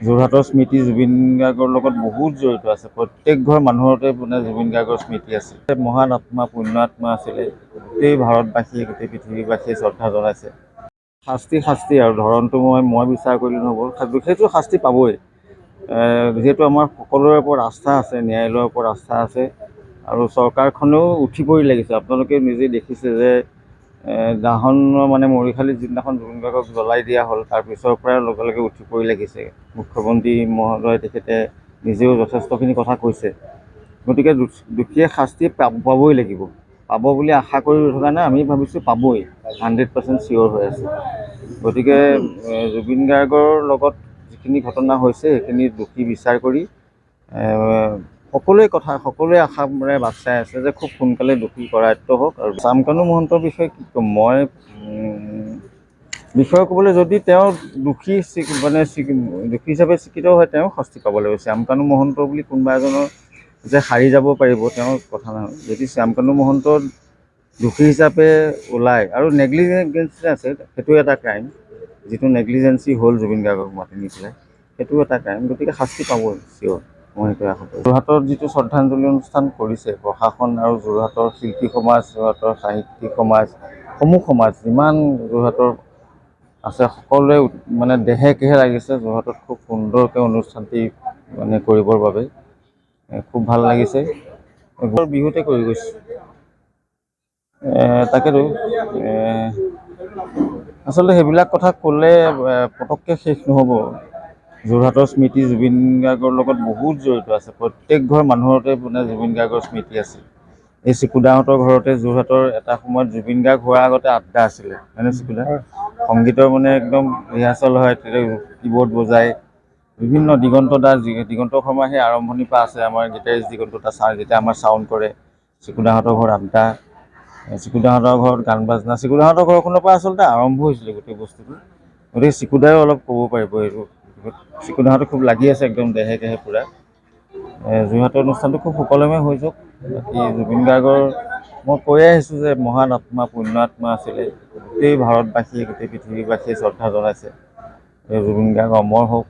যোৰহাটৰ স্মৃতি জুবিন গাৰ্গৰ লগত বহুত জড়িত আছে। প্ৰত্যেক ঘৰ মানুহতে মানে জুবিন গাৰ্গৰ স্মৃতি আছে। মহান আত্মা পুণ্যাত্মা আছিলে। গোটেই ভাৰতবাসীয়ে গোটেই পৃথিৱীবাসীয়ে শ্ৰদ্ধা জনাইছে। শাস্তি আৰু ধৰণটো মই বিচাৰ কৰিলে নহ'ব, সেইটো শাস্তি পাবই। যিহেতু আমাৰ সকলোৰে ওপৰত আস্থা আছে, ন্যায়ালয়ৰ ওপৰত আস্থা আছে আৰু চৰকাৰখনেও উঠি পৰি লাগিছে। আপোনালোকে নিজেই দেখিছে যে দাহনৰ মানে মৰিশালিত যিদিনাখন জুবিন গাৰ্গক জ্বলাই দিয়া হ'ল, তাৰপিছৰ পৰাই লগে লগে উঠি পৰি লাগিছে। মুখ্যমন্ত্ৰী মহোদয় তেখেতে নিজেও যথেষ্টখিনি কথা কৈছে। গতিকে দোষীয়ে শাস্তি পাবই লাগিব। পাব বুলি আশা কৰি থকা নাই, আমি ভাবিছোঁ পাবই, 100% চিয়'ৰ হৈ আছে। গতিকে জুবিন গাৰ্গৰ লগত যিখিনি ঘটনা হৈছে সেইখিনি দোষী বিচাৰ কৰি সকলোৱে আশাৰে বাট চাই আছে যে খুব সোনকালে দোষী কৰায়ত্ব হওক। আৰু চামকানু মহন্তৰ বিষয়ে কি ক'ম, মই বিষয়ে ক'বলৈ যদি তেওঁ দোষী হিচাপে স্বীকৃত হয়, তেওঁ শাস্তি পাব লাগিব। শ্যামকানু মহন্ত বুলি কোনোবা এজনৰ যে সাৰি যাব পাৰিব তেওঁৰ কথা নহয়। যদি শ্যামকানু মহন্ত দোষী হিচাপে ওলায় আৰু নেগলিজেঞ্চি আছে, সেইটো এটা ক্ৰাইম। যিটো নেগলিজেঞ্চি হ'ল জুবিন গাৰ্গক মাতি নি পেলাই, সেইটো এটা ক্ৰাইম। গতিকে শাস্তি পাবই চিয়'ৰ, মই সেইটো আশা কৰোঁ। যোৰহাটত যিটো শ্ৰদ্ধাঞ্জলি অনুষ্ঠান কৰিছে প্ৰশাসন আৰু যোৰহাটৰ শিল্পী সমাজ, যোৰহাটৰ সাহিত্যিক সমাজ, সমূহ সমাজ যিমান যোৰহাটৰ আছে সকলোৱে মানে দেহে কেহে লাগিছে যোৰহাটত খুব সুন্দৰকৈ অনুষ্ঠানটি মানে কৰিবৰ বাবে। খুব ভাল লাগিছে। বিহুতে কৰি গৈছোঁ। তাকেতো আচলতে সেইবিলাক কথা ক'লে পটককৈ শেষ নহ'ব। যোৰহাটৰ স্মৃতি জুবিন গাৰ্গৰ লগত বহুত জড়িত আছে। প্ৰত্যেক ঘৰ মানুহতে মানে জুবিন গাৰ্গৰ স্মৃতি আছে। এই চিকুদাহঁতৰ ঘৰতে যোৰহাটৰ এটা সময়ত জুবিন গাৰ্গ হোৱাৰ আগতে আড্ডা আছিলে, হয়নে চিকুদা? সংগীতৰ মানে একদম ৰিহাৰ্চেল হয়, কীবৰ্ড বজায়। বিভিন্ন দিগন্ত শৰ্মা সেই আৰম্ভণিৰ পৰা আছে। আমাৰ গীটাৰিষ্ট দিগন্ত দা যেতিয়া আমাৰ চাউণ্ড কৰে, চিকুদাহঁতৰ ঘৰত আড্ডা, চিকুদাহঁতৰ ঘৰত গান বাজনা, চিকুদাহঁতৰ ঘৰখনৰ পৰা আচলতে আৰম্ভ হৈছিলে গোটেই বস্তুটো। গতিকে চিকুদায়ো অলপ ক'ব পাৰিব এইটো। চিকুদাহঁতে খুব লাগি আছে একদম দেহে কেহে পূৰা। যোৰহাটৰ অনুষ্ঠানটো খুব সুকলমে হৈ যাওক। বাকী জুবিন গাৰ্গৰ মই কৈয়ে আহিছোঁ যে মহান আত্মা পুণ্যাত্মা আছিলে। গোটেই ভাৰতবাসীয়ে গোটেই পৃথিৱীবাসীয়ে শ্ৰদ্ধা জনাইছে। জুবিন গাৰ্গ অমৰ হওক।